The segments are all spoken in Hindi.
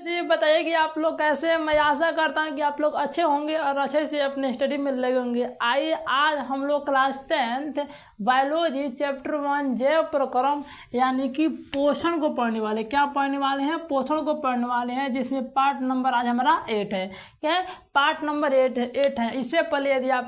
ये बताइए कि आप लोग कैसे हैं। मैं आशा करता हूँ कि आप लोग अच्छे होंगे और अच्छे से अपने स्टडी में लगे होंगे। आइए आज हम लोग क्लास 10th बायोलॉजी चैप्टर 1 जैव प्रक्रम यानी कि पोषण को पढ़ने वाले। क्या पढ़ने वाले हैं? पोषण को पढ़ने वाले हैं, जिसमें पार्ट नंबर आज हमारा 8 है। क्या है? पार्ट नंबर 8 है। इससे पहले यदि आप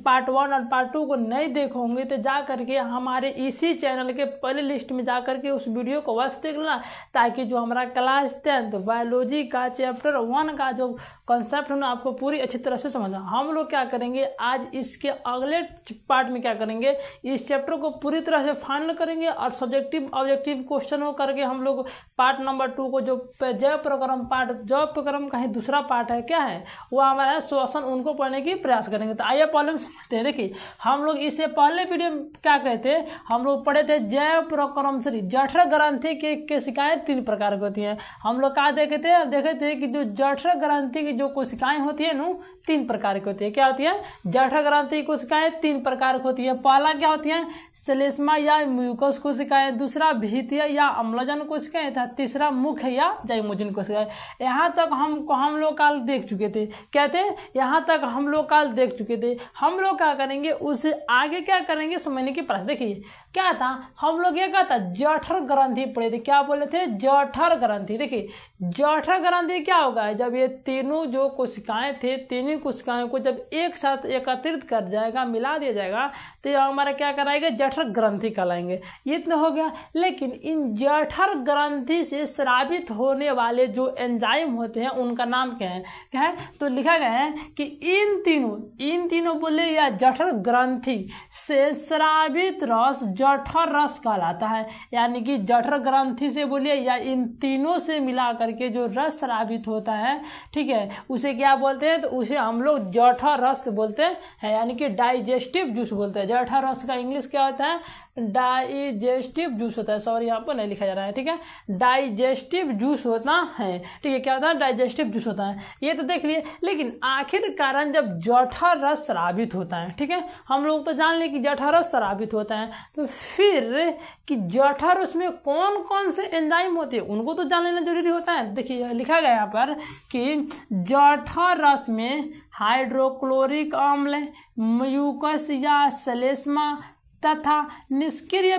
पार्ट 1 और पार्ट 2 को नहीं देखोगे तो जा करके हमारे इसी चैनल के पहले लिस्ट में जा करके उस वीडियो को वैसे देख लेना, ताकि जो हमारा क्लास 10th बायोलॉजी का चैप्टर 1 का जो कॉन्सेप्ट है ना आपको पूरी अच्छी तरह से समझना। हम लोग क्या करेंगे आज इसके अगले पार्ट में क्या करेंगे, इस चैप्टर को पूरी तरह से फाइनल करेंगे और सब्जेक्टिव ऑब्जेक्टिव क्वेश्चन को करके हम लोग पार्ट नंबर 2 को जो जैव प्रक्रम का ही दूसरा पार्ट है, क्या है वो हमारा श्वसन, उनको पढ़ने की प्रयास करेंगे। तो आइए पहले समझते हैं। देखिए हम लोग इससे पहले वीडियो में क्या कहते हैं, हम लोग पढ़े थे जैव प्रक्रम से जठर ग्रंथि की कोशिकाएं 3 प्रकार की होती हैं। हम लोग क्या देखे थे कि जो जठर ग्रंथि की जो कोशिकाएं होती है ना 3 प्रकार की होती है। क्या होती है? जठर ग्रंथि की कोशिकाएं 3 प्रकार की होती है। पहला क्या होती है? श्लेष्मा या म्यूकस कोशिकाएं, दूसरा भीतीय या अम्लजन कोशिकाएं था, तीसरा मुख्य या जाइमोजिन कोशिकाएं। यहाँ तक हम लोग काल देख चुके थे। कहते यहाँ तक हम लोग काल देख चुके थे। हम लोग क्या करेंगे, उससे आगे क्या करेंगे समझने की प्रयास। देखिए क्या था, हम लोग ये क्या था, जठर ग्रंथि पढ़े थे। क्या बोले थे? जठर ग्रंथि। देखिए जठर ग्रंथि क्या होगा, जब ये तीनों जो कोशिकाएं थे, तीनों कोशिकाओं को जब एक साथ एकत्रित कर जाएगा, मिला दिया जाएगा, तो ये हमारा क्या कराएगा, जठर ग्रंथि कहलाएंगे। ये इतना हो गया। लेकिन इन जठर ग्रंथि से स्रावित होने वाले जो एंजाइम होते हैं उनका नाम क्या है? क्या है? तो लिखा गया है कि इन तीनों बोले या जठर ग्रंथि से स्रावित रस जठर रस कहलाता है। यानी कि जठर ग्रंथि से बोलिए या इन तीनों से मिला करके जो रस स्रावित होता है, ठीक है, उसे क्या बोलते हैं? तो उसे हम लोग जठर रस बोलते हैं, यानी कि डाइजेस्टिव जूस बोलते हैं। जठर रस का इंग्लिश क्या होता है? डाइजेस्टिव जूस होता है। सॉरी यहाँ पर नहीं लिखा जा रहा है, ठीक है, डाइजेस्टिव जूस होता है। ठीक है, क्या होता है? डाइजेस्टिव जूस होता है। ये तो देख लिए। लेकिन आखिर कारण जब जठर रस स्रावित होता है, ठीक है, हम लोग तो जान लें कि जठर रस स्रावित होता है, तो फिर कि जठर उसमें कौन कौन से एंजाइम होते हैं उनको तो जान लेना जरूरी होता है। देखिए लिखा गया यहाँ पर कि जठर रस में हाइड्रोक्लोरिक अम्ल, म्यूकस या श्लेष्मा तथा निष्क्रिय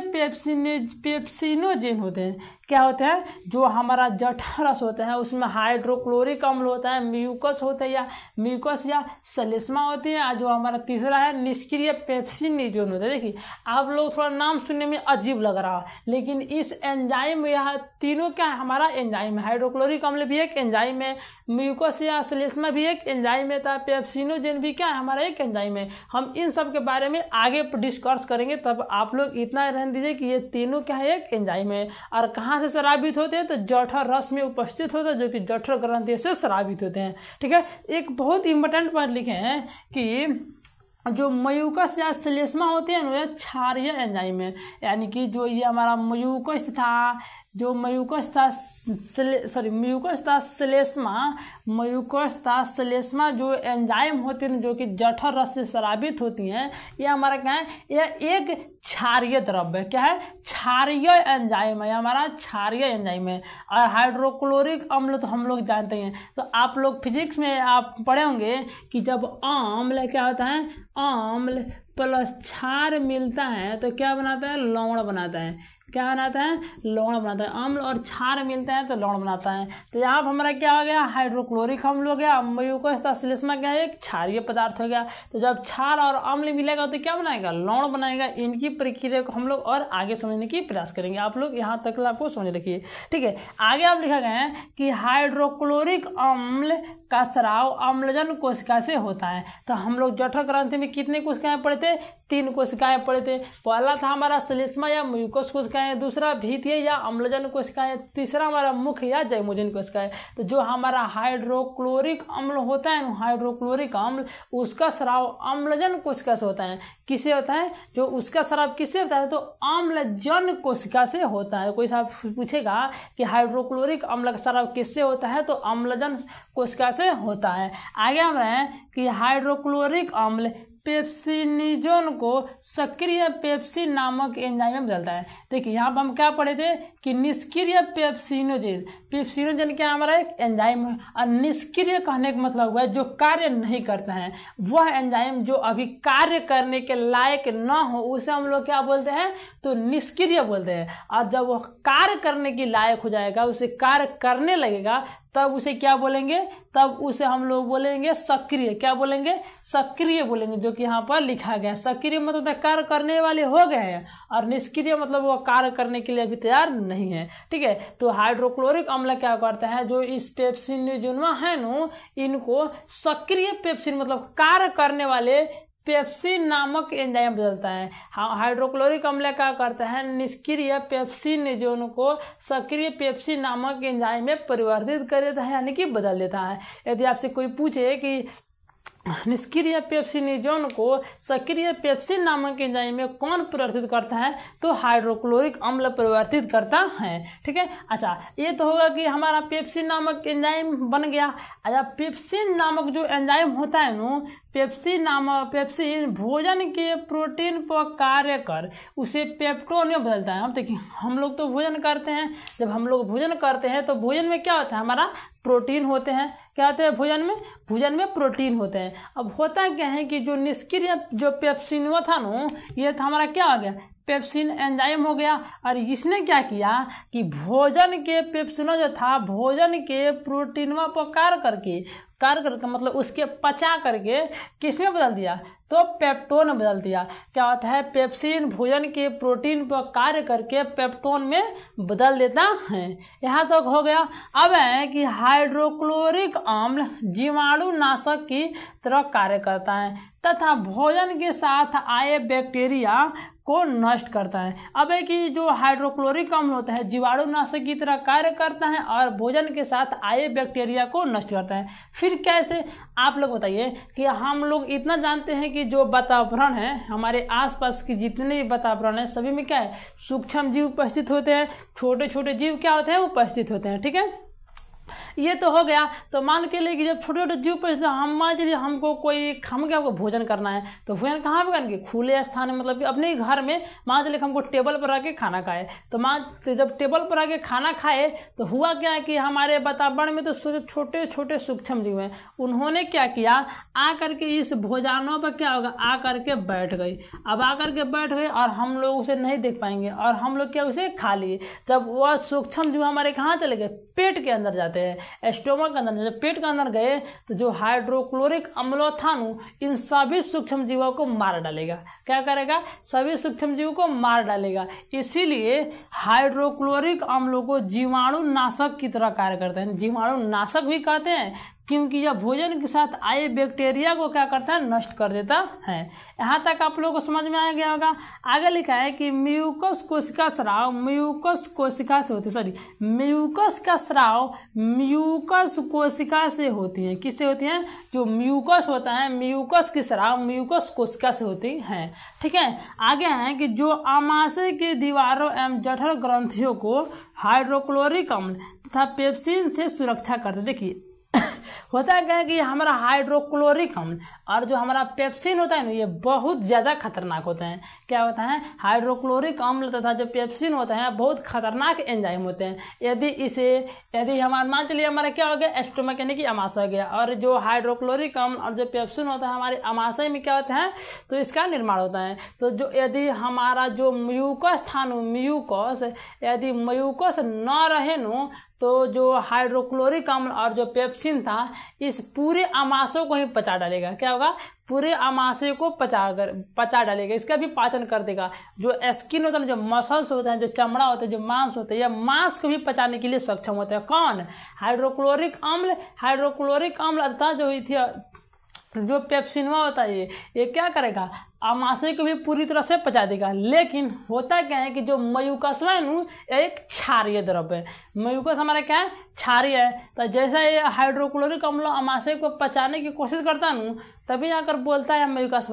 पेप्सिनोजेन होते हैं। क्या होता है? जो हमारा जठर रस होता है उसमें हाइड्रोक्लोरिक अम्ल होता है, म्यूकस या श्लेष्मा होती है, जो हमारा तीसरा है निष्क्रिय पेप्सिनोजेन होता है। देखिए आप लोग थोड़ा नाम सुनने में अजीब लग रहा है, लेकिन इस एंजाइम में यह तीनों क्या है, हमारा एंजाइम है। हाइड्रोक्लोरिक अम्ल भी एक एंजाइम है, म्यूकस या श्लेष्मा भी एक एंजाइम है, पेप्सिनोजेन भी क्या है, हमारा एक एंजाइम है। हम इन सब के बारे में आगे डिस्कस करेंगे, तब आप लोग इतना रहने दीजिए कि ये तीनों क्या है, एक एंजाइम है। और कहाँ से स्रावित होते हैं? तो जठर रस में उपस्थित होते हैं, जो कि जठर ग्रंथि से स्रावित होते हैं। ठीक है, एक बहुत इंपॉर्टेंट पॉइंट लिखे हैं कि जो म्यूकस या श्लेष्मा होते हैं ना, क्षारीय एंजाइम है। यानी कि जो ये हमारा म्यूकस था श्लेष्मा जो एंजाइम होती हैं जो कि जठर रस से स्रावित होती हैं, ये हमारा क्या है, यह एक क्षारीय द्रव्य है। क्या है? क्षारीय एंजाइम है, हमारा क्षारीय एंजाइम है। और हाइड्रोक्लोरिक अम्ल तो हम लोग जानते हैं। तो आप लोग फिजिक्स में आप पढ़े होंगे कि जब अम्ल क्या होता है, अम्ल प्लस क्षार मिलता है तो क्या बनाता है? लवण बनाता है। क्या बनाता है? लवण बनाता है। अम्ल और क्षार मिलता है तो लवण बनाता है। तो यहाँ पर हमारा क्या हो गया, हाइड्रोक्लोरिक अम्ल हो गया, म्यूकस श्लेष्मा क्या है, एक क्षारीय पदार्थ हो गया। तो जब क्षार और अम्ल मिलेगा तो क्या बनाएगा? लवण बनाएगा। इनकी प्रक्रिया को हम लोग और आगे समझने की प्रयास करेंगे। आप लोग यहाँ तक आपको समझ रखिए। ठीक है, आगे आप लिखा गया है कि हाइड्रोक्लोरिक अम्ल का स्राव अम्लजन कोशिका से होता है। तो हम लोग जठर ग्रंथि में कितने कोशिकाएं पढ़े थे? 3 कोशिकाएं पढ़े थे। पहला था हमारा श्लेष्मा या म्यूकस कोशिकाएं, दूसरा भीतीय या अम्लजन कोशिकाएं, तीसरा हमारा मुख्य या जाइमोजिन कोशिकाएं। तो जो हमारा हाइड्रोक्लोरिक अम्ल होता है, हाइड्रोक्लोरिक अम्ल, उसका स्राव अम्लजन कोशिका से होता है। किससे होता है? जो उसका स्राव किससे होता है? तो अम्लजन कोशिका से होता है। कोई साहब पूछेगा कि हाइड्रोक्लोरिक अम्ल का स्राव किससे होता है, तो अम्लजन कोशिका से होता है। आगे हम रहे हैं कि हाइड्रोक्लोरिक अम्ल पेप्सिनोजन को सक्रिय पेप्सिन नामक एंजाइम में बदलता है। देखिए यहाँ पर हम क्या पढ़े थे कि निष्क्रिय पेप्सिनोजन क्या हमारा एक एंजाइम है, और निष्क्रिय कहने का मतलब हुआ है जो कार्य नहीं करता है, वह एंजाइम जो अभी कार्य करने के लायक न हो उसे हम लोग क्या बोलते हैं, तो निष्क्रिय बोलते हैं। और जब वह कार्य करने के लायक हो जाएगा, उसे कार्य करने लगेगा, तब उसे क्या बोलेंगे, तब उसे हम लोग बोलेंगे सक्रिय। क्या बोलेंगे, सक्रिय बोलेंगे, जो कि यहाँ पर लिखा गया है। सक्रिय मतलब कार्य करने वाले हो गए हैं, और निष्क्रिय मतलब वो कार्य करने के लिए अभी तैयार नहीं है। ठीक है, तो हाइड्रोक्लोरिक अम्ल क्या करता है, जो इस पेप्सिनोजन है नो, इनको सक्रिय पेप्सिन मतलब कार्य करने वाले पेप्सिन नामक एंजाइम बदलता है। हाइड्रोक्लोरिक अम्ल क्या करता है, निष्क्रिय पेप्सिनोजन को सक्रिय पेप्सिन नामक एंजाइम में परिवर्तित कर देता है, यानी कि बदल देता है। यदि आपसे कोई पूछे कि निष्क्रिय पेप्सिनोजन को सक्रिय पेप्सिन नामक एंजाइम में कौन परिवर्तित करता है, तो हाइड्रोक्लोरिक अम्ल परिवर्तित करता है। ठीक है, अच्छा ये तो होगा कि हमारा पेप्सिन नामक एंजाइम बन गया। अच्छा, पेप्सिन नामक जो एंजाइम होता है नो, पेप्सिन भोजन के प्रोटीन पर कार्य कर उसे पेप्टोन में बदलता है। हम देखिए, हम लोग तो भोजन करते हैं, जब हम लोग भोजन करते हैं तो भोजन में क्या होता है, हमारा प्रोटीन होते हैं। क्या होते हैं भोजन में प्रोटीन होते हैं। अब होता क्या है कि जो निष्क्रिय जो पेप्सिन था नो, ये था हमारा क्या हो गया, पेप्सिन एंजाइम हो गया। और इसने क्या किया कि भोजन के पेप्सिनो जो था, भोजन के प्रोटीनवा पर कार्य करके मतलब उसके पचा करके किसमें बदल दिया, तो पेप्टोन में बदल दिया। क्या होता है, पेप्सिन भोजन के प्रोटीन पर कार्य करके पेप्टोन में बदल देता है। यहाँ तक हो गया। अब है कि हाइड्रोक्लोरिक अम्ल जीवाणुनाशक की तरह कार्य करता है तथा भोजन के साथ आए बैक्टीरिया को नष्ट करता है। अब है कि जो हाइड्रोक्लोरिक अम्ल होता है जीवाणुनाशक की तरह कार्य करता है और भोजन के साथ आए बैक्टीरिया को नष्ट करता है। फिर कैसे, आप लोग बताइए कि हम लोग इतना जानते हैं कि जो वातावरण है, हमारे आसपास की जितने भी वातावरण है, सभी में क्या है, सूक्ष्म जीव उपस्थित होते हैं, छोटे छोटे जीव क्या होते हैं, उपस्थित होते हैं। ठीक है, ये तो हो गया। तो मान के लिए कि जब छोटे छोटे जीव पर हम मान चलिए हमको भोजन करना है, तो भोजन कहाँ पर करेंगे, खुले स्थान में, मतलब कि अपने घर में। मान चलिए हमको टेबल पर आके खाना खाए, तो जब टेबल पर आके खाना खाए तो हुआ क्या कि हमारे वातावरण में तो छोटे छोटे सूक्ष्म जीव हैं, उन्होंने क्या किया, आ करके इस भोजनों पर क्या होगा, आ करके बैठ गई। अब आ करके बैठ गए और हम लोग उसे नहीं देख पाएंगे, और हम लोग क्या उसे खा लिए। जब वह सूक्ष्म जीव हमारे कहाँ चले गए, पेट के अंदर जाते हैं, स्टोमक के अंदर। जब पेट के अंदर गए तो जो हाइड्रोक्लोरिक अम्ल था इन सभी सूक्ष्म जीवों को मार डालेगा। क्या करेगा, सभी सूक्ष्म जीवों को मार डालेगा। इसीलिए हाइड्रोक्लोरिक अम्लों को जीवाणुनाशक की तरह कार्य करते हैं। जीवाणुनाशक भी कहते हैं क्योंकि यह भोजन के साथ आए बैक्टीरिया को क्या करता है, नष्ट कर देता है। यहाँ तक आप लोगों को समझ में आ गया होगा। आगे लिखा है कि म्यूकस कोशिका स्राव म्यूकस कोशिका से होती है, म्यूकस का स्राव म्यूकस कोशिका से होती है। किससे होती है, जो म्यूकस होता है, म्यूकस की स्राव म्यूकस कोशिका से होती है। ठीक है, आगे है कि जो आमाशय की दीवारों एवं जठर ग्रंथियों को हाइड्रोक्लोरिक अम्ल तथा पेप्सिन से सुरक्षा करते। देखिए होता है क्या है कि हमारा हाइड्रोक्लोरिक अम्ल और जो हमारा पेप्सिन होता है ना, ये बहुत ज़्यादा खतरनाक होते हैं। क्या होता है, हाइड्रोक्लोरिक अम्ल तथा जो पेप्सिन होता है बहुत खतरनाक एंजाइम होते हैं। यदि हमारा मान चलिए हमारा क्या हो गया, स्टोमक यानी कि अमाशय हो गया, और जो हाइड्रोक्लोरिक अम्ल और जो पेप्सिन होता है हमारे अमाशय में क्या होता है, तो इसका निर्माण होता है। तो जो यदि हमारा जो म्यूकस था यदि म्यूकस न रहे नो, तो जो हाइड्रोक्लोरिक अम्ल और जो पेप्सिन था इस पूरे अमाशय को ही पचा डालेगा। क्या होगा, पूरे अमाशय को पचा डालेगा, इसका भी पाचन कर देगा। जो स्किन होता है, जो मसल्स होते हैं, जो चमड़ा होता है, जो मांस होता है, यह मांस को भी पचाने के लिए सक्षम होता है। कौन, हाइड्रोक्लोरिक अम्ल अर्थात जो पेप्सिनवा होता है ये क्या करेगा, अमाशय को भी पूरी तरह से पचा देगा। लेकिन होता क्या है कि जो म्यूकस है एक क्षारीय द्रव्य है। म्यूकस हमारा क्या है, क्षारीय है। तो जैसे ये हाइड्रोक्लोरिक अम्ल अमाशय को पचाने की कोशिश करता है तभी आकर बोलता है म्यूकस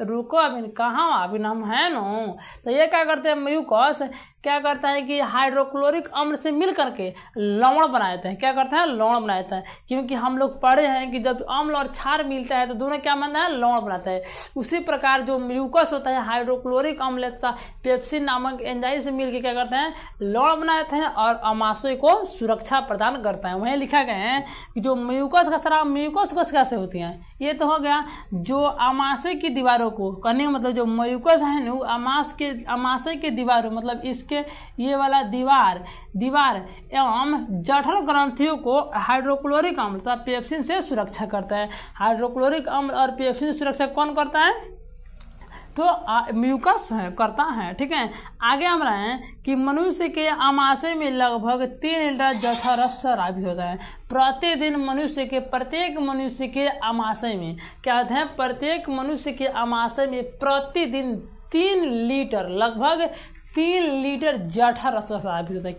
रुको, अभी कहाँ, अभी हम है नो। तो ये क्या करते हैं, म्यूकस क्या करता है कि हाइड्रोक्लोरिक अम्ल से मिल करके लवण बना देता है। क्या करता है? लवण बना देता है। क्योंकि हम लोग पढ़े हैं कि जब अम्ल और क्षार मिलता है तो दोनों क्या बनता है? लवण बनाता है। उसी प्रकार जो म्यूकस होता है हाइड्रोक्लोरिक अम्ल तथा पेप्सिन नामक एंजाइम से मिलकर क्या करते हैं? लवण बना देते हैं और अमाशय को सुरक्षा प्रदान करता है। वहीं लिखा गया है कि जो म्यूकस का स्राव म्यूकस कोशिका से होती है। ये तो हो गया जो अमाशय की दीवारों को करने का मतलब जो म्यूकस है ना अमाशय के दीवारों मतलब इसके ये वाला दीवार एवं जठर ग्रंथियों को हाइड्रोक्लोरिक अम्ल तथा पेप्सिन से सुरक्षा करता है। हाइड्रोक्लोरिक अम्ल और पेप्सिन सुरक्षा कौन करता है? तो म्यूकस करता है। ठीक है, आगे हम रहे हैं कि मनुष्य के आमाशय में लगभग 3 लीटर जठरस स्रावित होता है प्रतिदिन। प्रत्येक मनुष्य के आमाशय में क्या होता है? प्रत्येक मनुष्य के आमाशय में प्रतिदिन 3 लीटर लगभग 3 लीटर जठरस स्रावित होता है।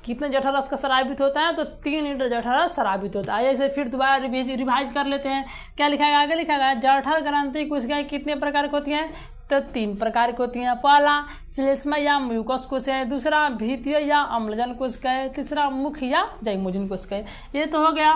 कितने जठरस का स्रावित होता है? तो 3 लीटर जठरस स्रावित होता है। ऐसे फिर दोबारा रिवाइज कर लेते हैं। क्या लिखा है? आगे लिखा गया जठर ग्रंथि कोशिकाएं कितने प्रकार की होती हैं? तो 3 प्रकार की होती हैं। पहला श्लेष्मा या म्यूकस कोशिकाएं, दूसरा भीतीय या अम्लजन कोशिकाएं, तीसरा मुख्य या जैमोजिन कोशिकाएं। ये तो हो गया।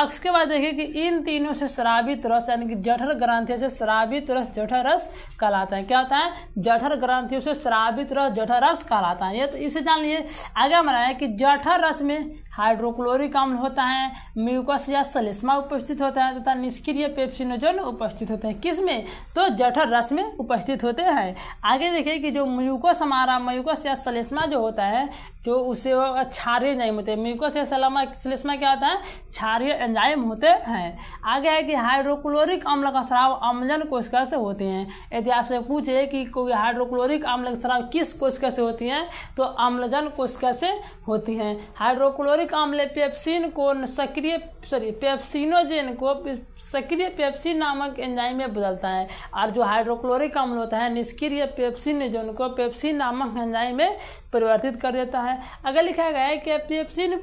उसके बाद देखिए कि इन तीनों से स्रावित रस यानी कि जठर ग्रंथि से स्रावित रस जठर रस कहलाता है। क्या होता है? जठर ग्रंथियों से स्रावित रस जठर रस कहलाता है। ये तो इसे जान लिए। आगे हमारा है कि जठर रस में हाइड्रोक्लोरिक अम्ल होता है, म्यूकस या श्लेष्मा उपस्थित होता है तथा निष्क्रिय पेप्सिनोजन उपस्थित होते हैं। किसमें? तो जठर रस में उपस्थित होते हैं। आगे देखिए कि जो म्यूकस या श्लेष्मा जो होता है जो उसे क्षारीय एंजाइम होते हैं। म्यूकस या श्लेष्मा क्या होता है? क्षारीय एंजाइम होते हैं। आगे है कि हाइड्रोक्लोरिक अम्ल का स्राव अम्लजन कोशिका से होते हैं। यदि आपसे पूछे कि कोई हाइड्रोक्लोरिक अम्ल का स्राव किस कोशिका से होती है तो अम्लजन कोशिका से होती है। हाइड्रोक्लोरिक अम्ल पेप्सिनोजेन को सक्रिय पेप्सिन नामक एंजाइम में बदलता है और जो हाइड्रोक्लोरिक अम्ल होता है निष्क्रिय पेप्सिनोजेन को पेप्सिन नामक एंजाइम में परिवर्तित कर देता है। अगर लिखा गया है कि पेप्सिन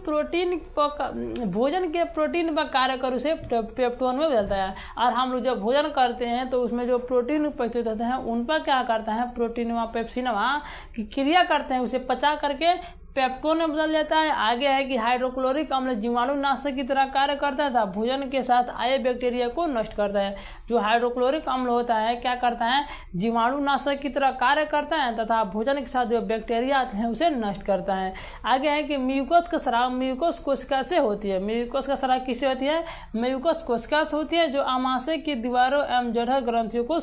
भोजन के प्रोटीन पर कार्य कर उसे पेप्टोन में बदलता है और हम लोग जब भोजन करते हैं तो उसमें जो प्रोटीन उपस्थित होते हैं उन पर क्या करता है? प्रोटीन पेप्सिनवा की क्रिया करते हैं, उसे पचा करके पेप्टोन में बदल जाता है। आगे है कि हाइड्रोक्लोरिक अम्ल जीवाणुनाशक की तरह कार्य करता है तथा भोजन के साथ आए बैक्टीरिया को नष्ट करता है। जो हाइड्रोक्लोरिक अम्ल होता है क्या करता है? जीवाणुनाशक की तरह कार्य करता है तथा भोजन के साथ जो बैक्टीरिया आते हैं उसे नष्ट करता है। आगे है कि म्यूकस का स्राव म्यूकस कोशिका से होती है। म्यूकस का स्राव किससे होती है? म्यूकस कोशिका से होती है जो आमाशय की दीवारों एवं जठर ग्रंथियों को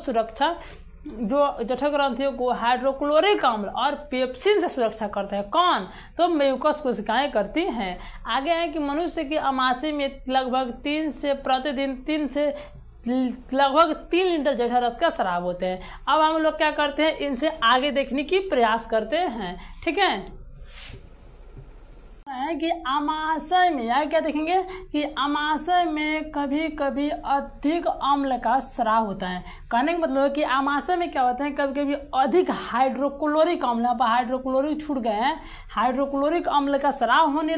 जठर ग्रंथियों को हाइड्रोक्लोरिक अम्ल और पेप्सिन से सुरक्षा करता है। कौन? तो म्यूकस कोशिकाएं करती हैं। आगे है कि मनुष्य के आमाशय में लगभग 3 लीटर जठर रस का स्राव होते हैं। अब हम लोग क्या करते हैं? इनसे आगे देखने की प्रयास करते हैं। ठीक है कि आमाशय में या क्या देखेंगे कि आमाशय में कभी कभी अधिक अम्ल का स्राव होता है। कहने का मतलब है कि आमाशय में क्या होता है? कभी कभी अधिक हाइड्रोक्लोरिक अम्ल, यहाँ पर हाइड्रोक्लोरिक छूट गए हैं, हाइड्रोक्लोरिक अम्ल का स्राव होने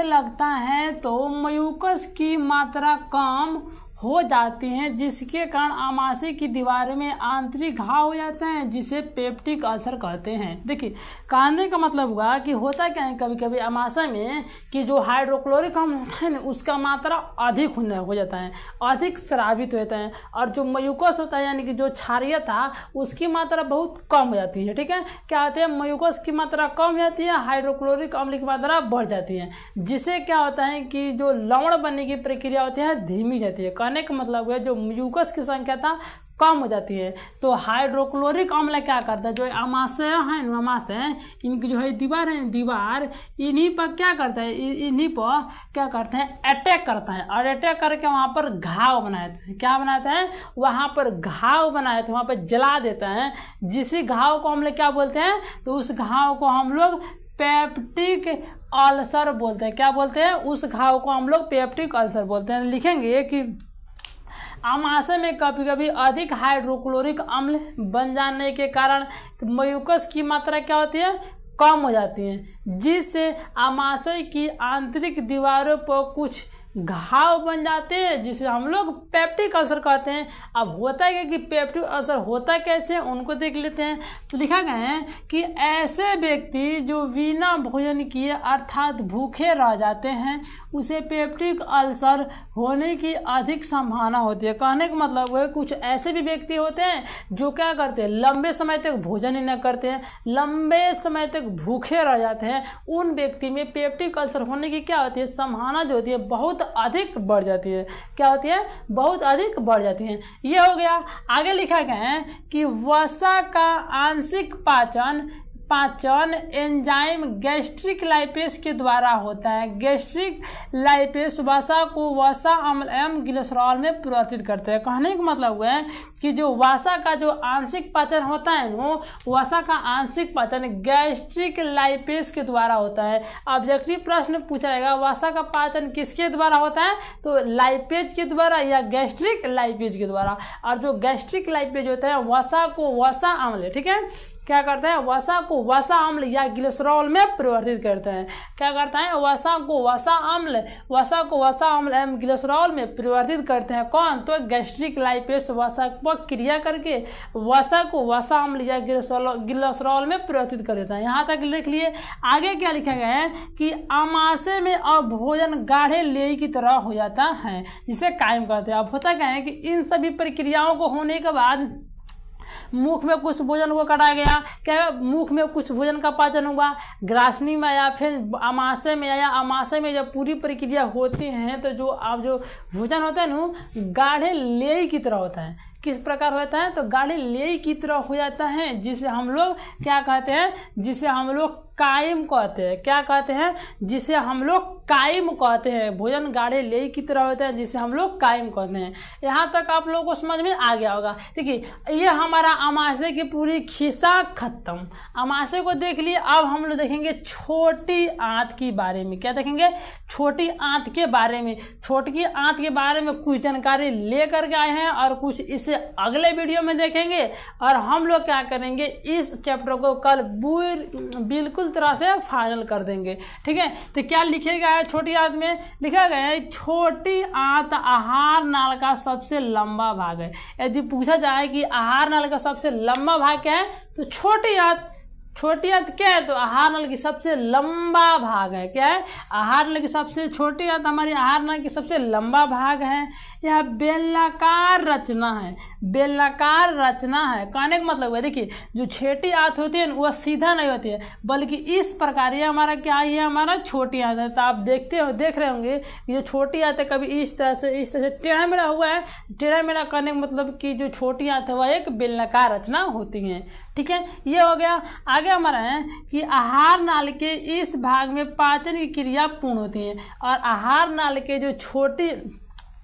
लगता है तो म्यूकस की मात्रा कम हो जाती हैं जिसके कारण आमाशय की दीवार में आंतरिक घाव हो जाते हैं जिसे पेप्टिक अल्सर कहते हैं। देखिए कहने का मतलब हुआ कि होता क्या है कभी कभी आमाशय में कि जो हाइड्रोक्लोरिक अम्ल होता है ना उसका मात्रा अधिक हो जाता है, अधिक स्रावित होता है और जो म्यूकस होता है यानी कि जो क्षारीय था उसकी मात्रा बहुत कम हो जाती है। ठीक है, क्या होता है? म्यूकस की मात्रा कम हो जाती है, हाइड्रोक्लोरिक अम्ल की मात्रा बढ़ जाती है जिससे क्या होता है कि जो लवण बनने की प्रक्रिया होती है धीमी जाती है। कहने का मतलब है जो म्यूकस की संख्या था कम हो जाती है तो हाइड्रोक्लोरिक अम्ल क्या करता है? जो आमाशय है ना, आमाशय इनकी जो है दीवार इन्हीं पर क्या करता है? इन्हीं पर क्या करते हैं? अटैक करता है और अटैक करके वहाँ पर घाव बनाते हैं। क्या बनाते हैं? वहाँ पर घाव बनाए थे, वहाँ पर जला देता है। जिस घाव को हम लोग क्या बोलते हैं? तो उस घाव को हम लोग पेप्टिक अल्सर बोलते हैं। क्या बोलते हैं? उस घाव को हम लोग पेप्टिक अल्सर बोलते हैं। लिखेंगे कि आमाशय में कभी कभी अधिक हाइड्रोक्लोरिक अम्ल बन जाने के कारण म्यूकस की मात्रा क्या होती है? कम हो जाती है जिससे आमाशय की आंतरिक दीवारों पर कुछ घाव बन जाते हैं, जिसे हम लोग पेप्टिक अल्सर कहते हैं। अब होता है कि पेप्टिक अल्सर होता कैसे, उनको देख लेते हैं। तो लिखा गया है कि ऐसे व्यक्ति जो बिना भोजन किए अर्थात भूखे रह जाते हैं, उसे पेप्टिक अल्सर होने की अधिक संभावना होती है। कहने का मतलब है कुछ ऐसे भी व्यक्ति होते हैं जो क्या करते हैं, लंबे समय तक भोजन ही न करते हैं, लंबे समय तक भूखे रह जाते हैं। उन व्यक्ति में पेप्टिक अल्सर होने की क्या होती है, संभावना जो होती है बहुत अधिक बढ़ जाती है। क्या होती है, बहुत अधिक बढ़ जाती है। ये हो गया। आगे लिखा गया है कि वसा का आंशिक पाचन एंजाइम गैस्ट्रिक लाइपेज के द्वारा होता है। गैस्ट्रिक लाइपेज वसा को वसा अम्ल एवं ग्लिसरॉल में परिवर्तित करते हैं। कहने का मतलब है कि जो वसा का जो आंशिक पाचन होता है वो वसा का आंशिक पाचन गैस्ट्रिक लाइपेज के द्वारा होता है। ऑब्जेक्टिव प्रश्न पूछा जाएगा वसा का पाचन किसके द्वारा होता है, तो लाइपेज के द्वारा या गैस्ट्रिक लाइपेज के द्वारा। और जो गैस्ट्रिक लाइपेज होता है वसा को वसा अम्ल, ठीक है, क्या करता है, वसा को वसा अम्ल या ग्लिसरॉल में परिवर्तित करता है। क्या करता है, वसा को वसा अम्ल एवं ग्लिसरॉल में परिवर्तित करते हैं। कौन, तो गैस्ट्रिक लाइपेज वसा पर क्रिया करके वसा को वसा अम्ल या ग्लिसरॉल में परिवर्तित कर देता है। यहाँ तक लिख लिए। आगे क्या लिखा गया है कि आमाशय में अब भोजन गाढ़े लेई की तरह हो जाता है, जिसे कायम करते हैं। अब होता क्या है कि इन सभी प्रक्रियाओं को होने के बाद मुख में कुछ भोजन को काटा गया, क्या मुख में कुछ भोजन का पाचन हुआ, ग्रासनी में या फिर आमाशय में, या आमाशय में जब पूरी प्रक्रिया होती है तो जो भोजन होता है ना गाढ़े लेई की तरह होता है। किस प्रकार होता है, तो गाढ़े लेई की तरह हो जाता है, जिसे हम लोग क्या कहते हैं, जिसे हम लोग कायम कहते हैं। क्या कहते हैं, जिसे हम लोग कायम कहते हैं। भोजन गाढ़े लेई की तरह होता है जिसे हम लोग कायम कहते हैं। यहाँ तक आप लोगों को समझ में आ गया होगा। देखिए ये हमारा आमाशय की पूरी खिस्सा खत्म। आमाशय को देख लिए। अब हम लोग देखेंगे छोटी आंत के बारे में। क्या देखेंगे, छोटी आंत के बारे में। छोटी आंत के बारे में कुछ जानकारी लेकर के आए हैं और कुछ इसे अगले वीडियो में देखेंगे। और हम लोग क्या करेंगे, इस चैप्टर को कल बिल्कुल तरह से फाइनल कर देंगे। ठीक है, तो क्या लिखे गया है छोटी आंत में, लिखा गया है छोटी आंत आहार नाल का सबसे लंबा भाग है। यदि पूछा जाए कि आहार नाल का सबसे लंबा भाग क्या है, तो छोटी आंत। छोटी आंत क्या है, तो आहार नल की सबसे लंबा भाग है। क्या है, आहार नल की सबसे छोटी आंत हमारी आहार नल की सबसे लंबा भाग है। यह बेलनाकार रचना है, बेलनाकार रचना है। कहने का मतलब है, देखिए जो छोटी आंत होती है वह सीधा नहीं होती है, बल्कि इस प्रकार ये हमारा क्या है, ये हमारा छोटी आंत है। तो आप देख रहे होंगे ये छोटी आंत है कभी इस तरह से टेढ़ा मेढ़ा हुआ है। टेढ़ा मेढ़ा करने का मतलब कि जो छोटी आंत है वह एक बेलनाकार रचना होती है। ठीक है, ये हो गया। आगे हमारा है कि आहार नाल के इस भाग में पाचन की क्रिया पूर्ण होती है। और आहार नाल के जो छोटी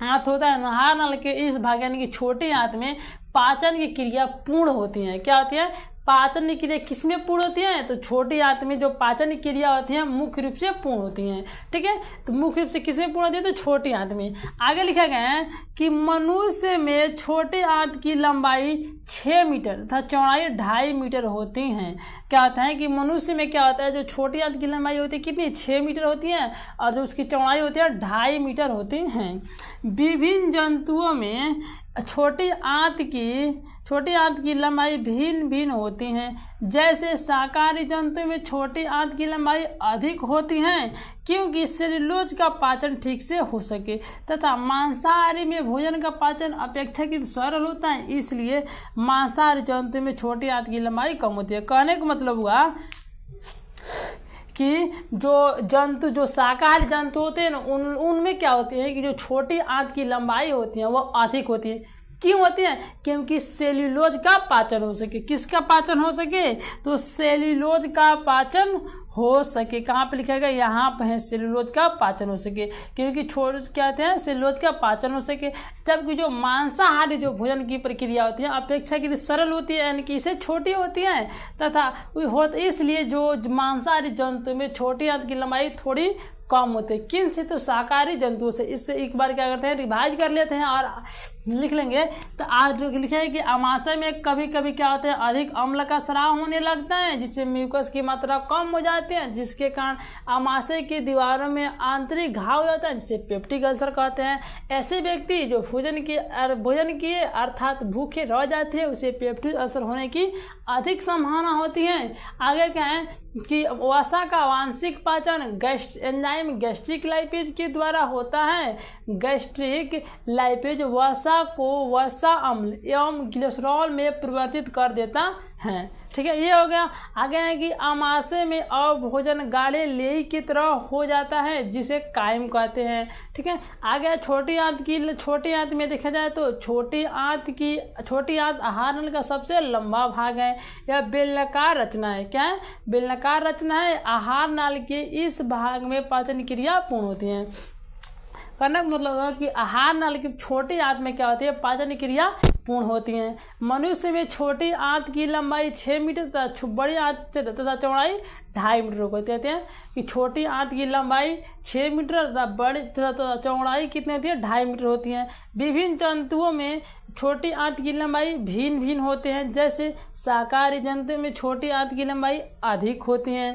आंत होता है, आहार नाल के इस भाग यानी कि छोटी आंत में पाचन की क्रिया पूर्ण होती है। क्या होती है, पाचन की क्रिया किसमें पूर्ण होती है, तो छोटी आंत में जो पाचन की क्रिया होती है मुख्य रूप से पूर्ण होती है। ठीक है, तो मुख्य रूप से किसमें पूर्ण होती है, तो छोटी आंत में। आगे लिखा गया है कि मनुष्य में छोटी आंत की लंबाई 6 मीटर तथा चौड़ाई 2.5 मीटर होती हैं। क्या होता है कि मनुष्य में क्या होता है, जो छोटी आंत की लंबाई होती है कितनी, 6 मीटर होती है, और जो उसकी चौड़ाई होती है 2.5 मीटर होती हैं। विभिन्न जंतुओं में छोटी आंत की लंबाई भिन्न भिन्न होती हैं। जैसे शाकाहारी जंतु में छोटी आंत की लंबाई अधिक होती है क्योंकि सेल्यूलोज का पाचन ठीक से हो सके, तथा मांसाहारी में भोजन का पाचन अपेक्षाकृत सरल होता है, इसलिए मांसाहारी जंतु में छोटी आंत की लंबाई कम होती है। कहने का मतलब हुआ कि जो शाकाहारी जंतु होते हैं ना उनमें क्या होती है कि जो छोटी आंत की लंबाई होती है वो अधिक होती है। क्यों होती है, क्योंकि सेल्यूलोज का पाचन हो सके। किसका पाचन हो सके, तो सेल्यूलोज का पाचन हो सके। कहाँ पे लिखा गया, यहाँ पे है, सेल्यूलोज का पाचन हो सके, क्योंकि क्या कहते हैं, सेल्यूलोज का पाचन हो सके। जबकि जो मांसाहारी जो भोजन की प्रक्रिया होती है अपेक्षाकृत सरल होती है, यानी कि इसे छोटी होती है, तथा इसलिए जो मांसाहारी जंतु में छोटी आंत की लंबाई थोड़ी कम होती है। किन से, तो शाकाहारी जंतुओं से। इससे एक बार क्या करते हैं, रिवाइज कर लेते हैं और लिख लेंगे। तो आज लिखे है कि अमाशय में कभी कभी क्या होता है, अधिक अम्ल का स्राव होने लगता है, जिससे म्यूकस की मात्रा कम हो जाती है, जिसके कारण अमाशय की दीवारों में आंतरिक घाव हो जाता है, जिसे पेप्टिक अल्सर कहते हैं। ऐसे व्यक्ति जो भोजन किए अर्थात भूखे रह जाते हैं, उसे पेप्टिक अल्सर होने की अधिक संभावना होती है। आगे क्या है कि वसा का वांशिक पाचन एंजाइम गैस्ट्रिक लाइपेज के द्वारा होता है। गैस्ट्रिक लाइपेज वसा को वसा अम्ल एवं ग्लिसरॉल में परिवर्तित कर देता है। ठीक है, ये हो गया। आगे है कि अमाशय में अभोजन गाढ़े लेई की तरह हो जाता है, जिसे कायम कहते हैं। ठीक है, आगे छोटी आंत में देखा जाए तो छोटी आंत आहार नल का सबसे लंबा भाग है। यह बेलनाकार रचना है। क्या है? बेलनाकार रचना है। आहार नाल के इस भाग में पाचन क्रिया पूर्ण होती है। कहने का मतलब है कि आहार नाल की छोटी आंत में क्या होती है, पाचन क्रिया पूर्ण होती हैं। मनुष्य में छोटी आंत की लंबाई 6 मीटर तथा बड़ी आंत तथा चौड़ाई 2.5 मीटर को कहते हैं कि छोटी आंत की लंबाई 6 मीटर तथा बड़ी तथा चौड़ाई कितनी होती है, 2.5 मीटर होती है। विभिन्न जंतुओं में छोटी आंत की लंबाई भिन्न भिन्न होते हैं। जैसे शाकाहारी जंतु में छोटी आंत की लंबाई अधिक होती है।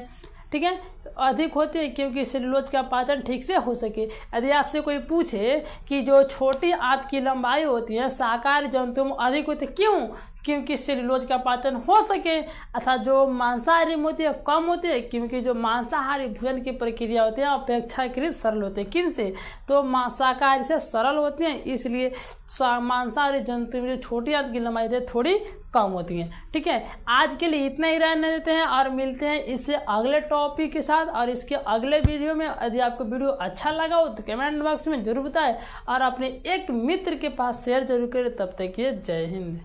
ठीक है, अधिक होती है क्योंकि सेलुलोज का पाचन ठीक से हो सके। यदि आपसे कोई पूछे कि जो छोटी आंत की लंबाई होती है शाकाहारी जंतुओं में अधिक होती है, क्यों? क्योंकि सेलुलोज का पाचन हो सके। अर्थात जो मांसाहारी में होती है कम होती है, क्योंकि जो मांसाहारी भोजन की प्रक्रिया होती है अपेक्षाकृत सरल होती है। किन से? तो शाकाहारी से सरल होती हैं, इसलिए मांसाहारी जंतु में जो छोटी आंत की लंबाई है थोड़ी कम होती है। ठीक है, आज के लिए इतना ही रहने देते हैं और मिलते हैं इससे अगले टॉपिक के साथ और इसके अगले वीडियो में। यदि आपको वीडियो अच्छा लगा हो तो कमेंट बॉक्स में जरूर बताएं और अपने एक मित्र के पास शेयर जरूर करें। तब तक के जय हिंद।